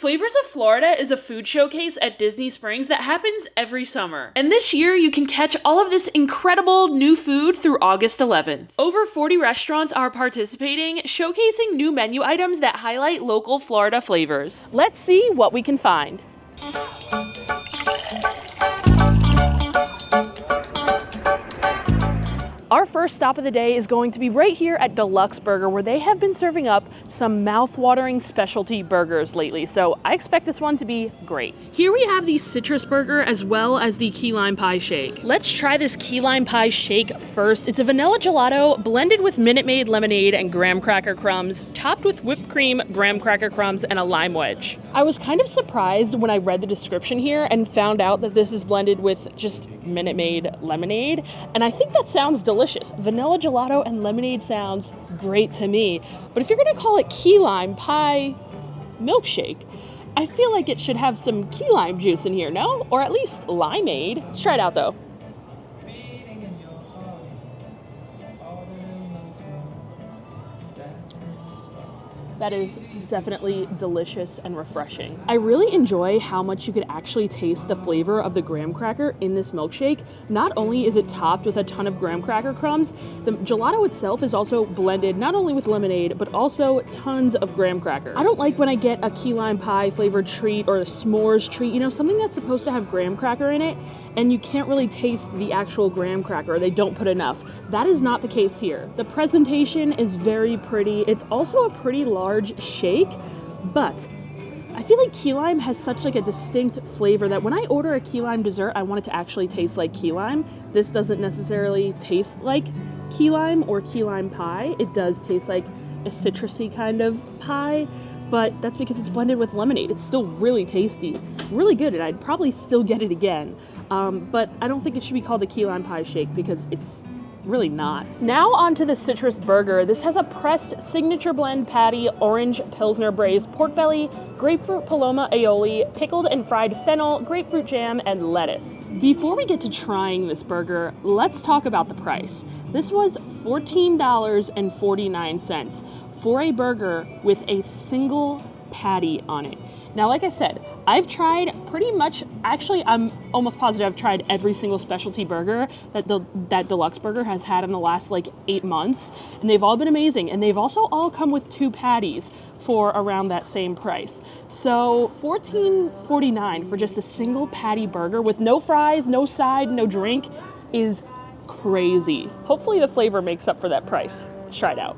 Flavors of Florida is a food showcase at Disney Springs that happens every summer. And this year, you can catch all of this incredible new food through August 11th. Over 40 restaurants are participating, showcasing new menu items that highlight local Florida flavors. Let's see what we can find. Our first stop of the day is going to be right here at D-Luxe Burger, where they have been serving up some mouth-watering specialty burgers lately, so I expect this one to be great. Here we have the citrus burger as well as the key lime pie shake. Let's try this key lime pie shake first. It's a vanilla gelato blended with Minute Maid lemonade and graham cracker crumbs, topped with whipped cream, graham cracker crumbs, and a lime wedge. I was kind of surprised when I read the description here and found out that this is blended with just Minute Maid lemonade, and I think that sounds delicious. Vanilla gelato and lemonade sounds great to me, but if you're gonna call it key lime pie milkshake, I feel like it should have some key lime juice in here, no? Or at least limeade. Let's try it out though. That is definitely delicious and refreshing. I really enjoy how much you could actually taste the flavor of the graham cracker in this milkshake. Not only is it topped with a ton of graham cracker crumbs, the gelato itself is also blended not only with lemonade, but also tons of graham cracker. I don't like when I get a key lime pie flavored treat or a s'mores treat, you know, something that's supposed to have graham cracker in it, and you can't really taste the actual graham cracker. They don't put enough. That is not the case here. The presentation is very pretty. It's also a pretty large shake, but I feel like key lime has such like a distinct flavor that when I order a key lime dessert, I want it to actually taste like key lime. This doesn't necessarily taste like key lime or key lime pie. It does taste like a citrusy kind of pie, but that's because it's blended with lemonade. It's still really tasty, really good, and I'd probably still get it again. But I don't think it should be called a key lime pie shake because it's really not. Now onto the citrus burger. This has a pressed signature blend patty, orange Pilsner braised pork belly, grapefruit paloma aioli, pickled and fried fennel, grapefruit jam, and lettuce. Before we get to trying this burger, let's talk about the price. This was $14.49 for a burger with a single patty on it. Now, like I said, I've tried pretty much, actually, I'm almost positive I've tried every single specialty burger that that D-Luxe Burger has had in the last like 8 months, and they've all been amazing. And they've also all come with 2 patties for around that same price. So $14.49 for just a single patty burger with no fries, no side, no drink is crazy. Hopefully the flavor makes up for that price. Let's try it out.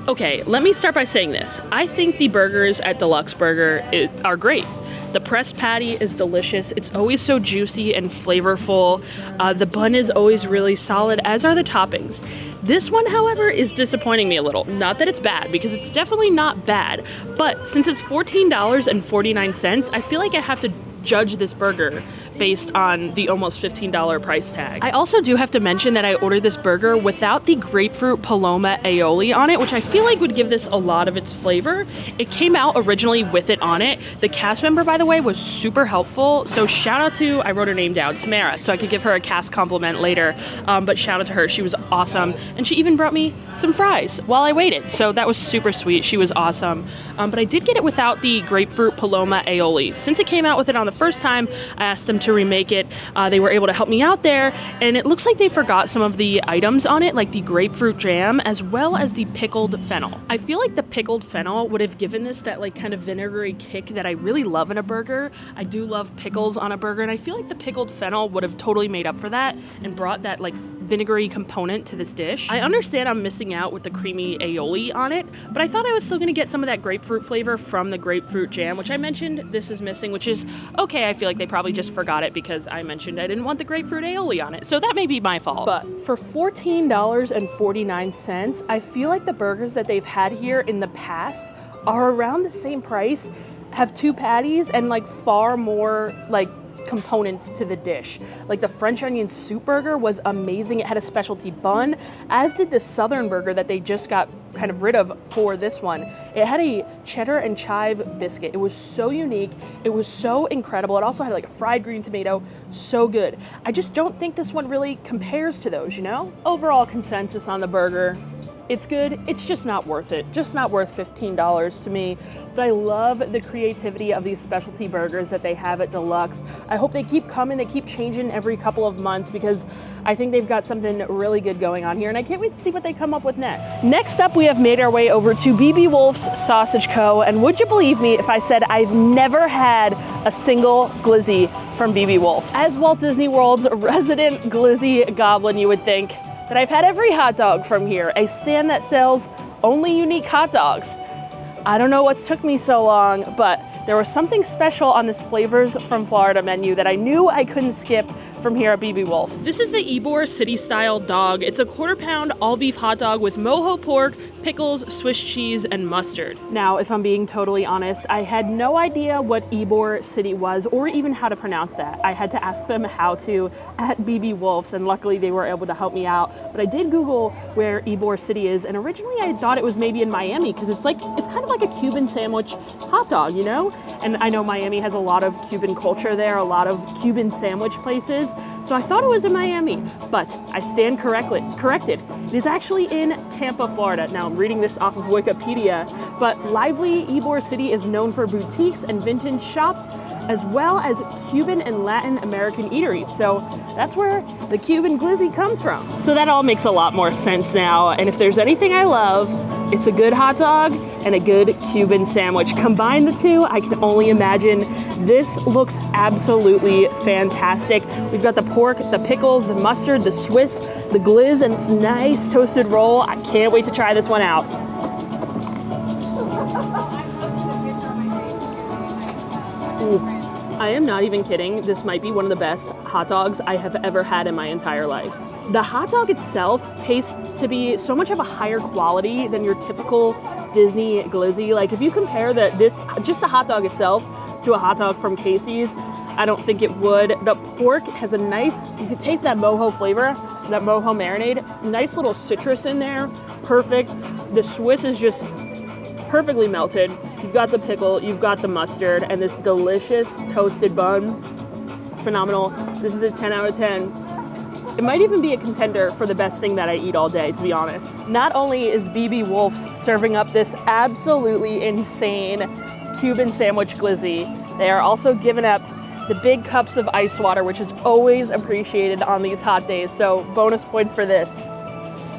Okay, let me start by saying this. I think the burgers at D-Luxe Burger are great. The pressed patty is delicious. It's always so juicy and flavorful. The bun is always really solid, as are the toppings. This one, however, is disappointing me a little. Not that it's bad, because it's definitely not bad, but since it's $14.49, I feel like I have to judge this burger based on the almost $15 price tag. I also do have to mention that I ordered this burger without the grapefruit paloma aioli on it, which I feel like would give this a lot of its flavor. It came out originally with it on it. The cast member, by the way, was super helpful. So shout out to, I wrote her name down, Tamara, so I could give her a cast compliment later. But shout out to her, she was awesome. And she even brought me some fries while I waited. So that was super sweet, she was awesome. But I did get it without the grapefruit paloma aioli. Since it came out with it on the first time, I asked them to remake it. They were able to help me out there, and it looks like they forgot some of the items on it, like the grapefruit jam, as well as the pickled fennel. I feel like the pickled fennel would have given this that like kind of vinegary kick that I really love in a burger. I do love pickles on a burger, and I feel like the pickled fennel would have totally made up for that and brought that like vinegary component to this dish. I understand I'm missing out with the creamy aioli on it, but I thought I was still gonna get some of that grapefruit flavor from the grapefruit jam, which I mentioned this is missing, which is okay. I feel like they probably just forgot it because I mentioned I didn't want the grapefruit aioli on it, so that may be my fault. But for $14.49, I feel like the burgers that they've had here in the past are around the same price, have 2 patties, and like far more like components to the dish. Like the French onion soup burger was amazing. It had a specialty bun, as did the Southern burger that they just got kind of rid of for this one. It had a cheddar and chive biscuit. It was so unique. It was so incredible. It also had like a fried green tomato. So good. I just don't think this one really compares to those, you know? Overall consensus on the burger, It's good, it's just not worth it. Just not worth $15 to me. But I love the creativity of these specialty burgers that they have at D-Luxe. I hope they keep coming, they keep changing every couple of months because I think they've got something really good going on here, and I can't wait to see what they come up with next. Next up, we have made our way over to BB Wolf's Sausage Co. And would you believe me if I said I've never had a single glizzy from BB Wolf's? As Walt Disney World's resident glizzy goblin, you would think that I've had every hot dog from here, a stand that sells only unique hot dogs. I don't know what's took me so long, but there was something special on this Flavors from Florida menu that I knew I couldn't skip from here at BB Wolf's. This is the Ybor City Style Dog. It's a quarter-pound all-beef hot dog with mojo pork, pickles, Swiss cheese, and mustard. Now, if I'm being totally honest, I had no idea what Ybor City was or even how to pronounce that. I had to ask them how to at BB Wolf's, and luckily they were able to help me out. But I did Google where Ybor City is, and originally I thought it was maybe in Miami because it's kind of like a Cuban sandwich hot dog, you know? And I know Miami has a lot of Cuban culture there, a lot of Cuban sandwich places. So I thought it was in Miami, but I stand corrected. It is actually in Tampa, Florida. Now I'm reading this off of Wikipedia, but lively Ybor City is known for boutiques and vintage shops, as well as Cuban and Latin American eateries. So that's where the Cuban glizzy comes from. So that all makes a lot more sense now. And if there's anything I love, it's a good hot dog and a good Cuban sandwich. Combine the two, I can only imagine. This looks absolutely fantastic. We've got the pork, the pickles, the mustard, the Swiss, the glizz, and this nice toasted roll. I can't wait to try this one out. Ooh, I am not even kidding. This might be one of the best hot dogs I have ever had in my entire life. The hot dog itself tastes to be so much of a higher quality than your typical Disney glizzy. Like if you compare just the hot dog itself to a hot dog from Casey's, I don't think it would. The pork has a nice, you can taste that mojo flavor, that mojo marinade, nice little citrus in there, perfect. The Swiss is just perfectly melted. You've got the pickle, you've got the mustard, and this delicious toasted bun. Phenomenal. This is a 10 out of 10. It might even be a contender for the best thing that I eat all day, to be honest. Not only is BB Wolf's serving up this absolutely insane Cuban sandwich glizzy, they are also giving up the big cups of ice water, which is always appreciated on these hot days. So bonus points for this.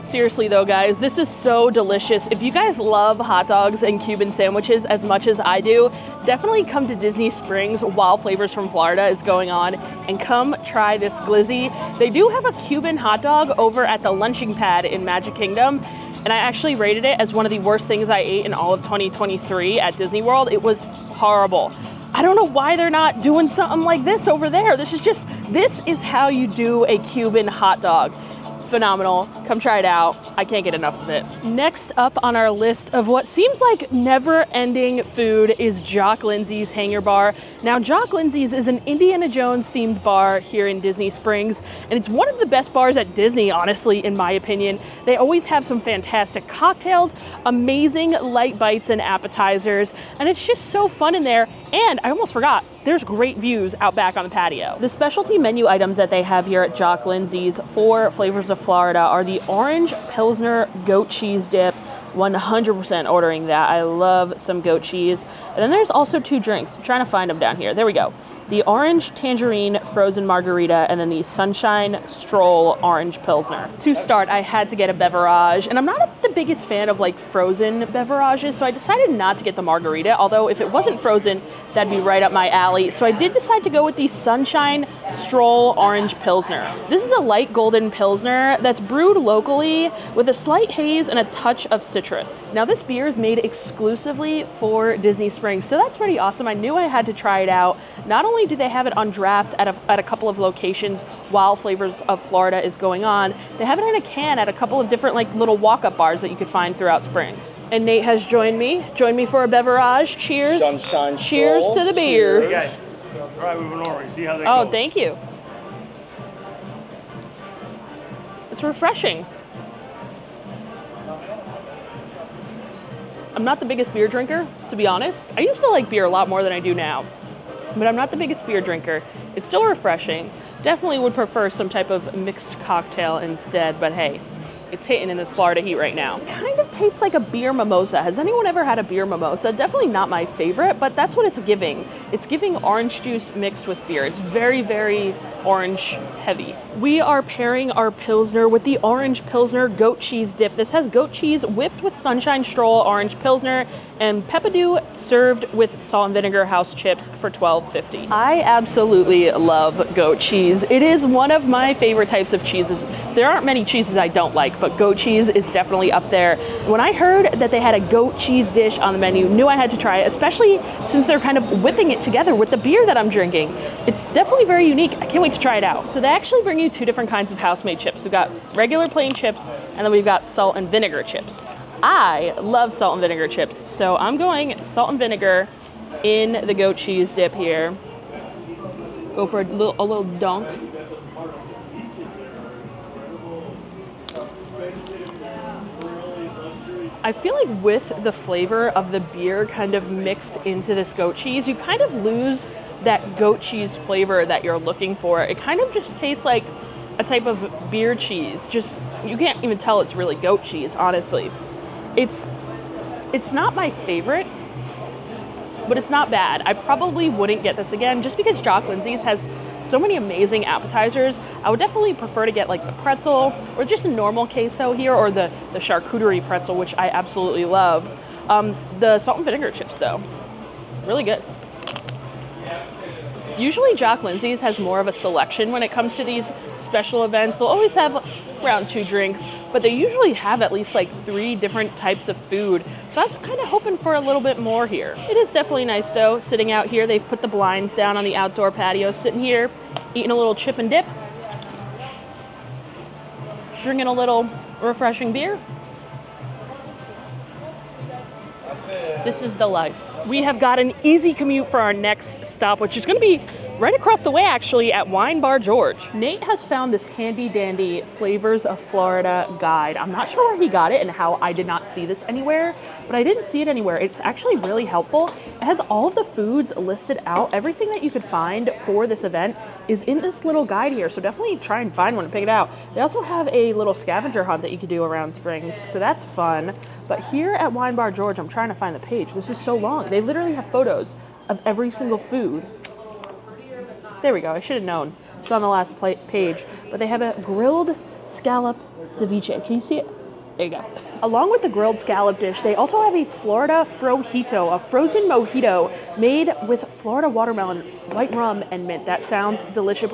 Seriously though, guys, this is so delicious. If you guys love hot dogs and Cuban sandwiches as much as I do, definitely come to Disney Springs while Flavors from Florida is going on and come try this glizzy. They do have a Cuban hot dog over at the lunching pad in Magic Kingdom, and I actually rated it as one of the worst things I ate in all of 2023 at Disney World. It was horrible. I don't know why they're not doing something like this over there. This is how you do a Cuban hot dog. Phenomenal. Come try it out. I can't get enough of it. Next up on our list of what seems like never-ending food is Jock Lindsey's Hangar Bar. Now, Jock Lindsey's is an Indiana Jones themed bar here in Disney Springs, and it's one of the best bars at Disney, honestly, in my opinion. They always have some fantastic cocktails, amazing light bites and appetizers, and it's just so fun in there. And I almost forgot, there's great views out back on the patio. The specialty menu items that they have here at Jock Lindsey's for Flavors of Florida are the Orange Pilsner Goat Cheese Dip. 100% ordering that. I love some goat cheese. And then there's also two drinks. I'm trying to find them down here. There we go. The Orange Tangerine Frozen Margarita, and then the Sunshine Stroll Orange Pilsner. To start, I had to get a beverage, and I'm not the biggest fan of like frozen beverages, so I decided not to get the margarita, although if it wasn't frozen, that'd be right up my alley. So I did decide to go with the Sunshine Stroll Orange Pilsner. This is a light golden Pilsner that's brewed locally with a slight haze and a touch of citrus. Now this beer is made exclusively for Disney Springs, so that's pretty awesome. I knew I had to try it out. Not only do they have it on draft at a couple of locations while Flavors of Florida is going on, they have it in a can at a couple of different like little walk-up bars that you could find throughout Springs. And Nate has joined me for a beverage. Cheers. Sunshine Cheers Stroll. to the beer. Cheers. Hey guys, try with an orange, see how that Oh, goes. thank you. It's refreshing. I'm not the biggest beer drinker, to be honest. I used to like beer a lot more than I do now, but I'm not the biggest beer drinker. It's still refreshing. Definitely would prefer some type of mixed cocktail instead, but hey, It's hitting in this Florida heat right now. It kind of tastes like a beer mimosa. Has anyone ever had a beer mimosa? Definitely not my favorite, but that's what it's giving. It's giving orange juice mixed with beer. It's very, very orange heavy. We are pairing our Pilsner with the orange Pilsner goat cheese dip. This has goat cheese whipped with Sunshine Stroll orange Pilsner and Peppadew served with salt and vinegar house chips for $12.50. I absolutely love goat cheese. It is one of my favorite types of cheeses. There aren't many cheeses I don't like, but goat cheese is definitely up there. When I heard that they had a goat cheese dish on the menu, knew I had to try it, especially since they're kind of whipping it together with the beer that I'm drinking. It's definitely very unique. I can't wait to try it out. So they actually bring you 2 different kinds of house-made chips. We've got regular plain chips, and then we've got salt and vinegar chips. I love salt and vinegar chips, so I'm going salt and vinegar in the goat cheese dip here. Go for a little dunk. I feel like with the flavor of the beer kind of mixed into this goat cheese, you kind of lose that goat cheese flavor that you're looking for. It kind of just tastes like a type of beer cheese. Just, you can't even tell it's really goat cheese, honestly. It's not my favorite, but it's not bad. I probably wouldn't get this again just because Jock Lindsey's has so many amazing appetizers. I would definitely prefer to get like the pretzel or just a normal queso here, or the charcuterie pretzel, which I absolutely love. The salt and vinegar chips though, really good. Usually Jock Lindsey's has more of a selection when it comes to these special events. They'll always have around 2 drinks, but they usually have at least like 3 different types of food. So I was kind of hoping for a little bit more here. It is definitely nice though, sitting out here. They've put the blinds down on the outdoor patio, sitting here, eating a little chip and dip, drinking a little refreshing beer. This is the life. We have got an easy commute for our next stop, which is going to be right across the way actually at Wine Bar George. Nate has found this handy dandy Flavors of Florida guide. I'm not sure where he got it and how I did not see this anywhere, but I didn't see it anywhere. It's actually really helpful. It has all of the foods listed out. Everything that you could find for this event is in this little guide here, so definitely try and find one and pick it out. They also have a little scavenger hunt that you could do around Springs, so that's fun. But here at Wine Bar George, I'm trying to find the page. This is so long. They literally have photos of every single food. There we go, I should have known. It's on the last page. But they have a grilled scallop ceviche. Can you see it? There you go. Along with the grilled scallop dish, they also have a Florida Frojito, a frozen mojito made with Florida watermelon, white rum, and mint. That sounds delicious.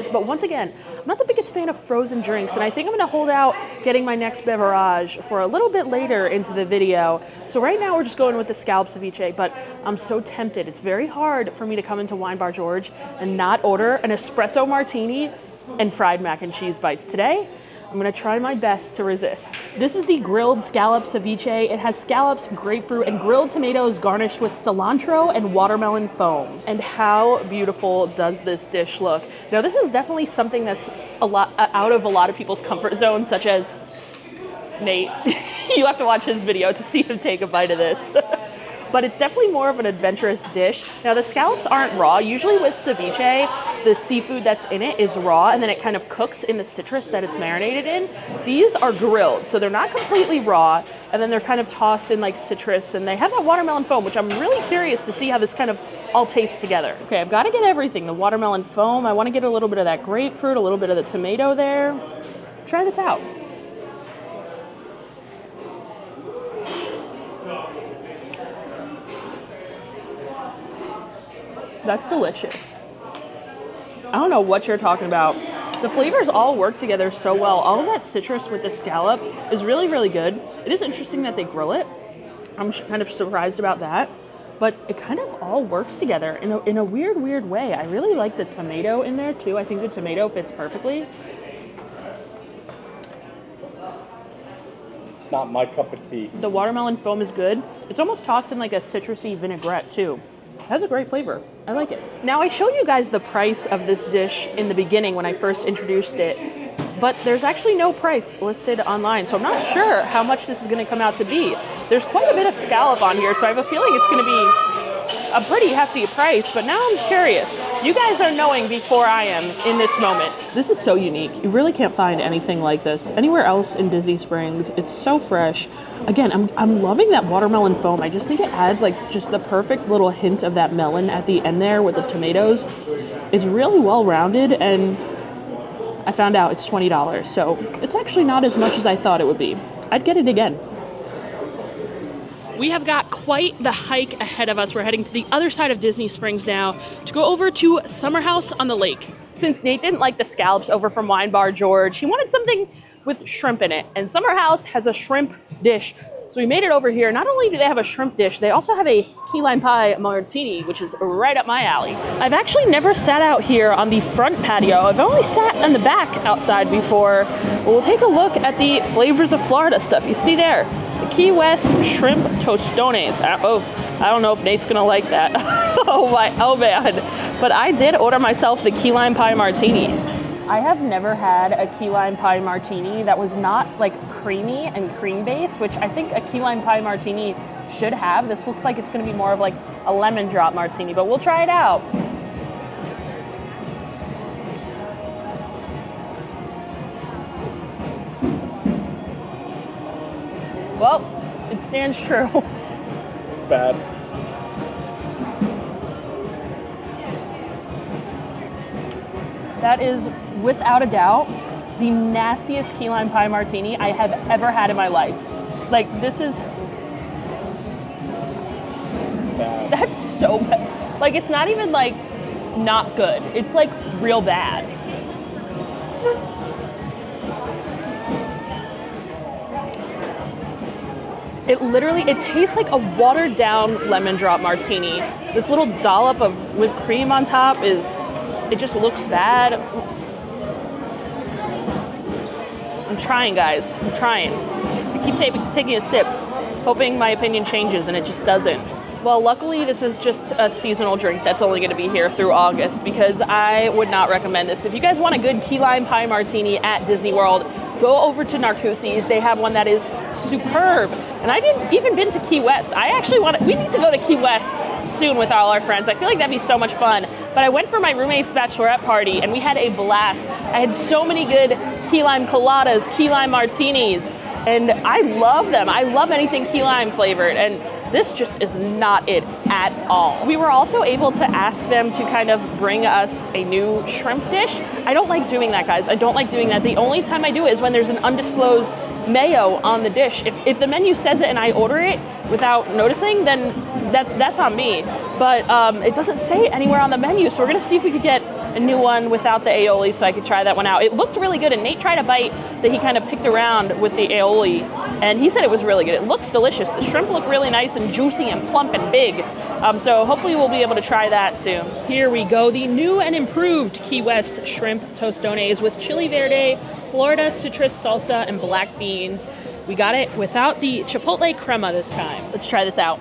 But once again, I'm not the biggest fan of frozen drinks, and I think I'm gonna hold out getting my next beverage for a little bit later into the video. So right now we're just going with the scallop ceviche, but I'm so tempted. It's very hard for me to come into Wine Bar George and not order an espresso martini and fried mac and cheese bites. Today, I'm gonna try my best to resist. This is the grilled scallop ceviche. It has scallops, grapefruit, and grilled tomatoes garnished with cilantro and watermelon foam. And how beautiful does this dish look? Now, this is definitely something that's a lot out of a lot of people's comfort zone, such as Nate. You have to watch his video to see him take a bite of this. But it's definitely more of an adventurous dish. Now, the scallops aren't raw. Usually with ceviche, the seafood that's in it is raw, and then it kind of cooks in the citrus that it's marinated in. These are grilled, so they're not completely raw, and then they're kind of tossed in like citrus, and they have that watermelon foam, which I'm really curious to see how this kind of all tastes together. Okay, I've got to get everything. The watermelon foam, I want to get a little bit of that grapefruit, a little bit of the tomato there. Try this out. That's delicious. I don't know what you're talking about. The flavors all work together so well. All of that citrus with the scallop is really, really good. It is interesting that they grill it. I'm kind of surprised about that. But it kind of all works together in a weird way. I really like the tomato in there too. I think the tomato fits perfectly. Not my cup of tea. The watermelon foam is good. It's almost tossed in like a citrusy vinaigrette too. It has a great flavor. I like it. Now, I showed you guys the price of this dish in the beginning when I first introduced it, but there's actually no price listed online, so I'm not sure how much this is going to come out to be. There's quite a bit of scallop on here, so I have a feeling it's going to be a pretty hefty price, but now I'm curious. You guys are knowing before I am in this moment. This is so unique. You really can't find anything like this anywhere else in Disney Springs. It's so fresh. Again, I'm loving that watermelon foam. I just think it adds like just the perfect little hint of that melon at the end there with the tomatoes. It's really well rounded, and I found out it's $20, so it's actually not as much as I thought it would be. I'd get it again. We have got quite the hike ahead of us. We're heading to the other side of Disney Springs now to go over to Summer House on the Lake. Since Nate didn't like the scallops over from Wine Bar George, he wanted something with shrimp in it, and Summer House has a shrimp dish. So we made it over here. Not only do they have a shrimp dish, they also have a key lime pie martini, which is right up my alley. I've actually never sat out here on the front patio. I've only sat on the back outside before. We'll take a look at the Flavors of Florida stuff. You see there, the Key West Shrimp Tostones. I don't know if Nate's gonna like that. oh man. But I did order myself the key lime pie martini. I have never had a key lime pie martini that was not like creamy and cream based, which I think a key lime pie martini should have. This looks like it's going to be more of like a lemon drop martini, but we'll try it out. Well, it stands true. Bad. That is, without a doubt, the nastiest key lime pie martini I have ever had in my life. Like, this is... Bad. That's so bad. Like, it's not even, like, not good. It's, like, real bad. It tastes like a watered down lemon drop martini. This little dollop of whipped cream on top it just looks bad. I'm trying, guys. I'm trying. I keep taking a sip, hoping my opinion changes, and it just doesn't. Well, luckily, this is just a seasonal drink that's only going to be here through August, because I would not recommend this. If you guys want a good key lime pie martini at Disney World, go over to Narcoossee's. They have one that is superb. And I've even been to Key West. We need to go to Key West soon with all our friends. I feel like that'd be so much fun. But I went for my roommate's bachelorette party, and we had a blast. I had so many good key lime coladas, key lime martinis, and I love them. I love anything key lime flavored, and this just is not it at all. We were also able to ask them to kind of bring us a new shrimp dish. I don't like doing that, guys. I don't like doing that. The only time I do it is when there's an undisclosed mayo on the dish. If the menu says it and I order it without noticing, then that's on me. But it doesn't say it anywhere on the menu, so we're gonna see if we could get a new one without the aioli so I could try that one out. It looked really good, and Nate tried a bite that he kind of picked around with the aioli, and he said it was really good. It looks delicious. The shrimp look really nice and juicy and plump and big. So hopefully we'll be able to try that soon. Here we go, the new and improved Key West Shrimp Tostones with chili verde, Florida citrus salsa, and black beans. We got it without the chipotle crema this time. Let's try this out.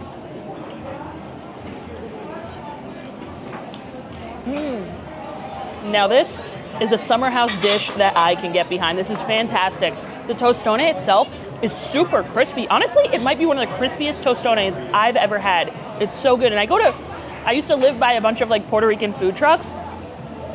Now this is a Summer House dish that I can get behind. This is fantastic. The tostone itself is super crispy. Honestly, it might be one of the crispiest tostones I've ever had. It's so good. And I used to live by a bunch of like Puerto Rican food trucks,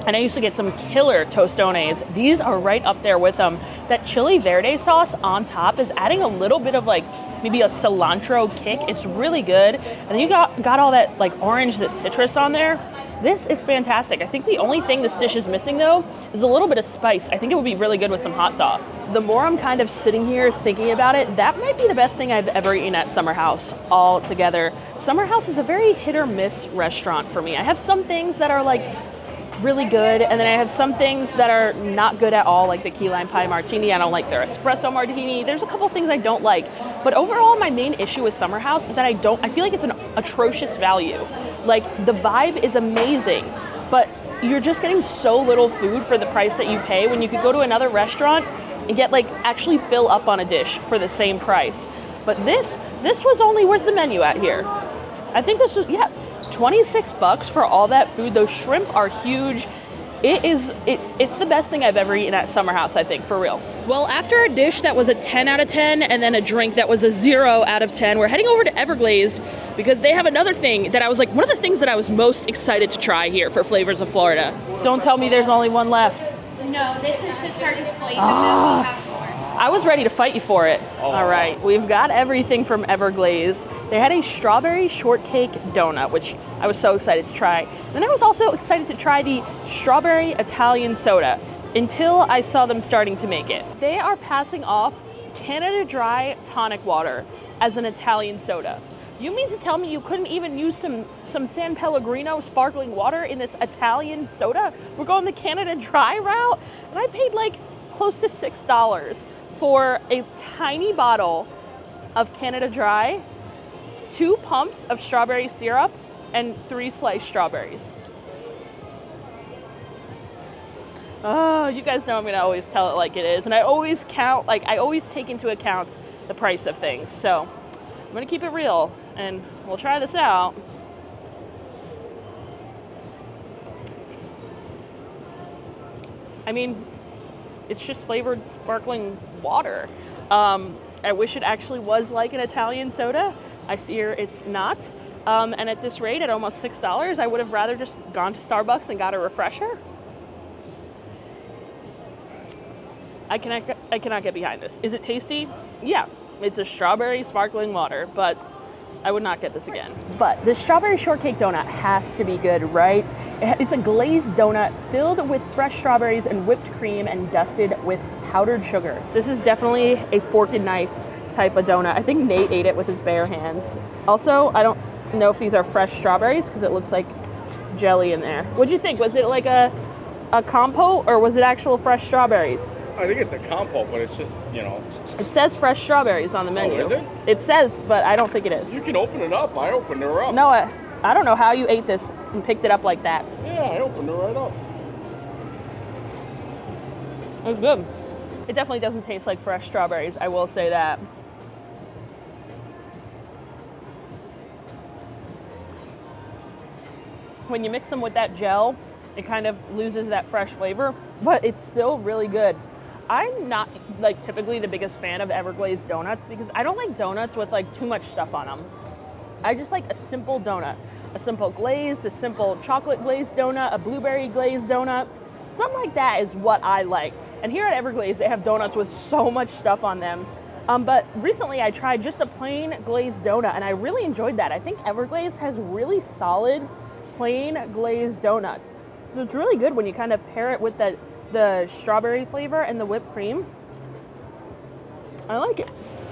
and I used to get some killer tostones. These are right up there with them. That chili verde sauce on top is adding a little bit of like maybe a cilantro kick. It's really good. And then you got all that like orange, that citrus on there. This is fantastic. I think the only thing this dish is missing though is a little bit of spice. I think it would be really good with some hot sauce. The more I'm kind of sitting here thinking about it, that might be the best thing I've ever eaten at Summer House altogether. Summer House is a very hit or miss restaurant for me. I have some things that are like really good, and then I have some things that are not good at all, like the key lime pie martini. I don't like their espresso martini. There's a couple things I don't like, but overall my main issue with Summer House is that I feel like it's an atrocious value. Like, the vibe is amazing, but you're just getting so little food for the price that you pay when you could go to another restaurant and get like actually fill up on a dish for the same price. But this was only, where's the menu at here? I think this was, yeah, $26 for all that food. Those shrimp are huge. It's the best thing I've ever eaten at Summer House, I think, for real. Well, after a dish that was a 10 out of 10 and then a drink that was a 0 out of 10, we're heading over to Everglazed because they have another thing that I was like, one of the things that I was most excited to try here for Flavors of Florida. Don't tell me there's only one left. No, this is just our display. We have more. I was ready to fight you for it. All right, we've got everything from Everglazed. They had a strawberry shortcake donut, which I was so excited to try. Then I was also excited to try the strawberry Italian soda until I saw them starting to make it. They are passing off Canada Dry tonic water as an Italian soda. You mean to tell me you couldn't even use some San Pellegrino sparkling water in this Italian soda? We're going the Canada Dry route? And I paid like close to $6 for a tiny bottle of Canada Dry, 2 pumps of strawberry syrup, and 3 sliced strawberries. Oh, you guys know I'm gonna always tell it like it is. And I always take into account the price of things. So I'm gonna keep it real and we'll try this out. I mean, it's just flavored sparkling water. I wish it actually was like an Italian soda. I fear it's not. And at this rate, at almost $6, I would have rather just gone to Starbucks and got a refresher. I cannot get behind this. Is it tasty? Yeah, it's a strawberry sparkling water, but I would not get this again. But the strawberry shortcake donut has to be good, right? It's a glazed donut filled with fresh strawberries and whipped cream and dusted with powdered sugar. This is definitely a fork and knife type of donut. I think Nate ate it with his bare hands. Also, I don't know if these are fresh strawberries because it looks like jelly in there. What'd you think? Was it like a compote or was it actual fresh strawberries? I think it's a compote, but it's just, you know. It says fresh strawberries on the menu. Oh, is it? It says, but I don't think it is. You can open it up. I opened her up. No, I don't know how you ate this and picked it up like that. Yeah, I opened her right up. It was good. It definitely doesn't taste like fresh strawberries, I will say that. When you mix them with that gel, it kind of loses that fresh flavor, but it's still really good. I'm not like typically the biggest fan of Everglazed donuts because I don't like donuts with like too much stuff on them. I just like a simple donut, a simple glazed, a simple chocolate glazed donut, a blueberry glazed donut. Something like that is what I like. And here at Everglazed, they have donuts with so much stuff on them. But recently I tried just a plain glazed donut and I really enjoyed that. I think Everglazed has really solid plain glazed donuts. So it's really good when you kind of pair it with the strawberry flavor and the whipped cream. I like it.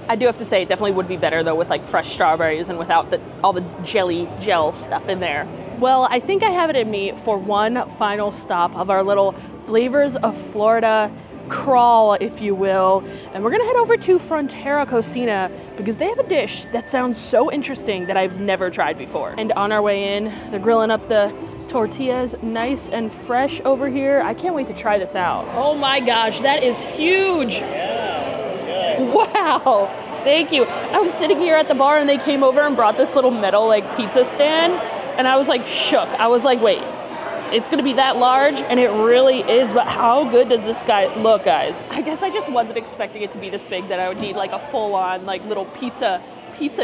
I do have to say it definitely would be better though with like fresh strawberries and without all the gel stuff in there. Well, I think I have it in me for one final stop of our little Flavors of Florida crawl, if you will. And we're gonna head over to Frontera Cocina because they have a dish that sounds so interesting that I've never tried before. And on our way in, they're grilling up the tortillas nice and fresh over here. I can't wait to try this out. Oh my gosh, that is huge. Wow, thank you. I was sitting here at the bar and they came over and brought this little metal like pizza stand and I was like shook. I was like, wait, it's gonna be that large? And it really is, but how good does this guy look, guys? I guess I just wasn't expecting it to be this big that I would need like a full-on like little pizza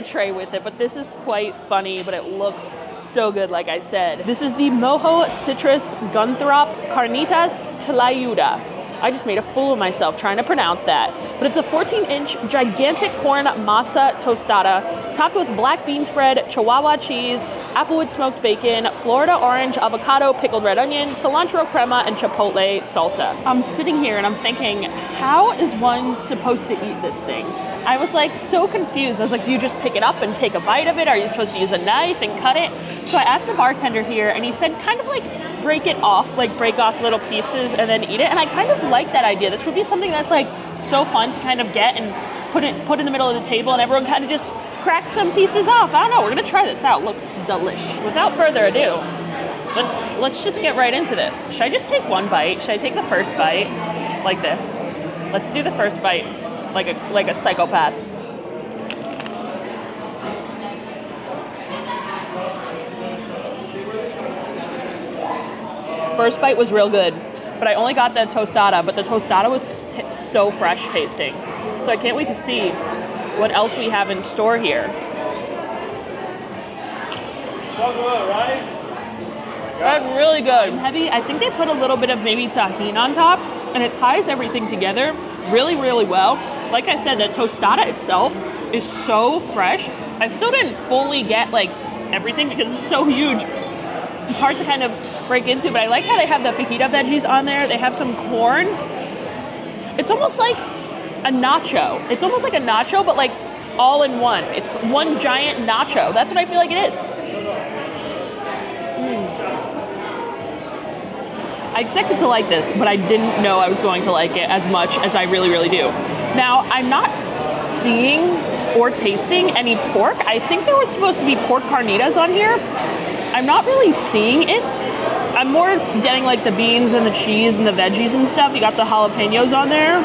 tray with it, but this is quite funny, but it looks so good, like I said. This is the Mojo Citrus Gunthrop Carnitas Tlayuda. I just made a fool of myself trying to pronounce that. But it's a 14-inch gigantic corn masa tostada topped with black bean spread, Chihuahua cheese, applewood smoked bacon, Florida orange, avocado, pickled red onion, cilantro crema, and chipotle salsa. I'm sitting here and I'm thinking, how is one supposed to eat this thing? I was like so confused. I was like, do you just pick it up and take a bite of it? Are you supposed to use a knife and cut it? So I asked the bartender here and he said kind of like break it off, like break off little pieces and then eat it. And I kind of like that idea. This would be something that's like so fun to kind of get and put in the middle of the table and everyone kind of just crack some pieces off. I don't know, we're gonna try this out. Looks delish. Without further ado, let's just get right into this. Should I just take one bite? Should I take the first bite like this? Let's do the first bite like a psychopath. First bite was real good, but I only got the tostada, but the tostada was so fresh tasting. So I can't wait to see what else we have in store here. So good, right? That's really good. And heavy. I think they put a little bit of maybe tahini on top, and it ties everything together really, really well. Like I said, the tostada itself is so fresh. I still didn't fully get like everything because it's so huge. It's hard to kind of break into, but I like how they have the fajita veggies on there. They have some corn. It's almost like a nacho. It's almost like a nacho, but like all in one. It's one giant nacho. That's what I feel like it is. I expected to like this, but I didn't know I was going to like it as much as I really, really do. Now, I'm not seeing or tasting any pork. I think there was supposed to be pork carnitas on here. I'm not really seeing it. I'm more getting like the beans and the cheese and the veggies and stuff. You got the jalapenos on there.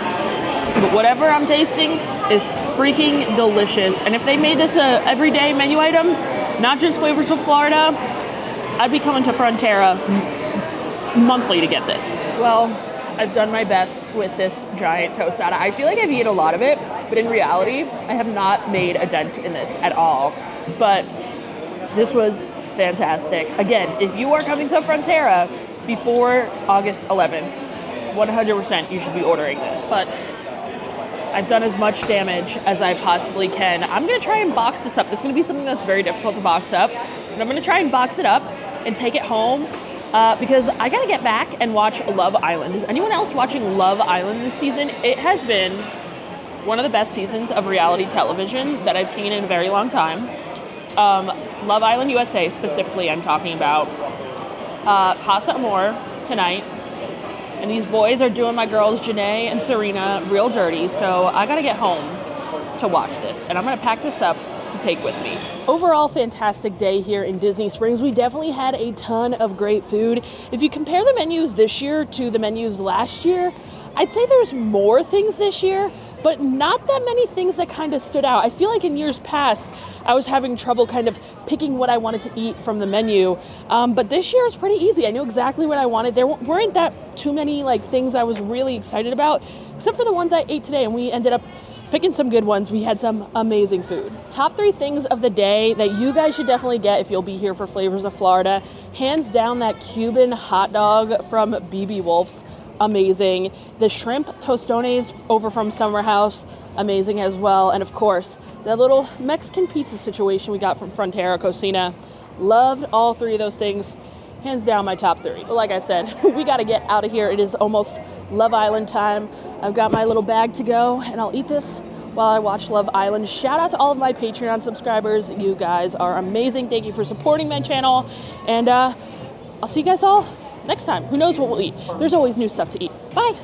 But whatever I'm tasting is freaking delicious. And if they made this a everyday menu item, not just Flavors of Florida, I'd be coming to Frontera monthly to get this. Well, I've done my best with this giant tostada. I feel like I've eaten a lot of it, but in reality, I have not made a dent in this at all. But this was fantastic. Again, if you are coming to Frontera before August 11th, 100% you should be ordering this. But I've done as much damage as I possibly can. I'm gonna try and box this up. This is gonna be something that's very difficult to box up. And I'm gonna try and box it up and take it home because I gotta get back and watch Love Island. Is anyone else watching Love Island this season? It has been one of the best seasons of reality television that I've seen in a very long time. Love Island USA specifically, I'm talking about. Casa Amor tonight. And these boys are doing my girls, Janae and Serena, real dirty. So I gotta get home to watch this. And I'm gonna pack this up to take with me. Overall, fantastic day here in Disney Springs. We definitely had a ton of great food. If you compare the menus this year to the menus last year, I'd say there's more things this year, but not that many things that kind of stood out. I feel like in years past, I was having trouble kind of picking what I wanted to eat from the menu. But this year was pretty easy. I knew exactly what I wanted. There weren't that too many like things I was really excited about, except for the ones I ate today, and we ended up picking some good ones. We had some amazing food. Top 3 things of the day that you guys should definitely get if you'll be here for Flavors of Florida. Hands down, that Cuban hot dog from BB Wolf's. Amazing. The shrimp tostones over from Summer House, amazing as well. And of course, that little Mexican pizza situation we got from Frontera Cocina. Loved all 3 of those things. Hands down, my top 3. But like I said, we got to get out of here. It is almost Love Island time. I've got my little bag to go, and I'll eat this while I watch Love Island. Shout out to all of my Patreon subscribers. You guys are amazing. Thank you for supporting my channel. And I'll see you guys all next time. Who knows what we'll eat? There's always new stuff to eat. Bye.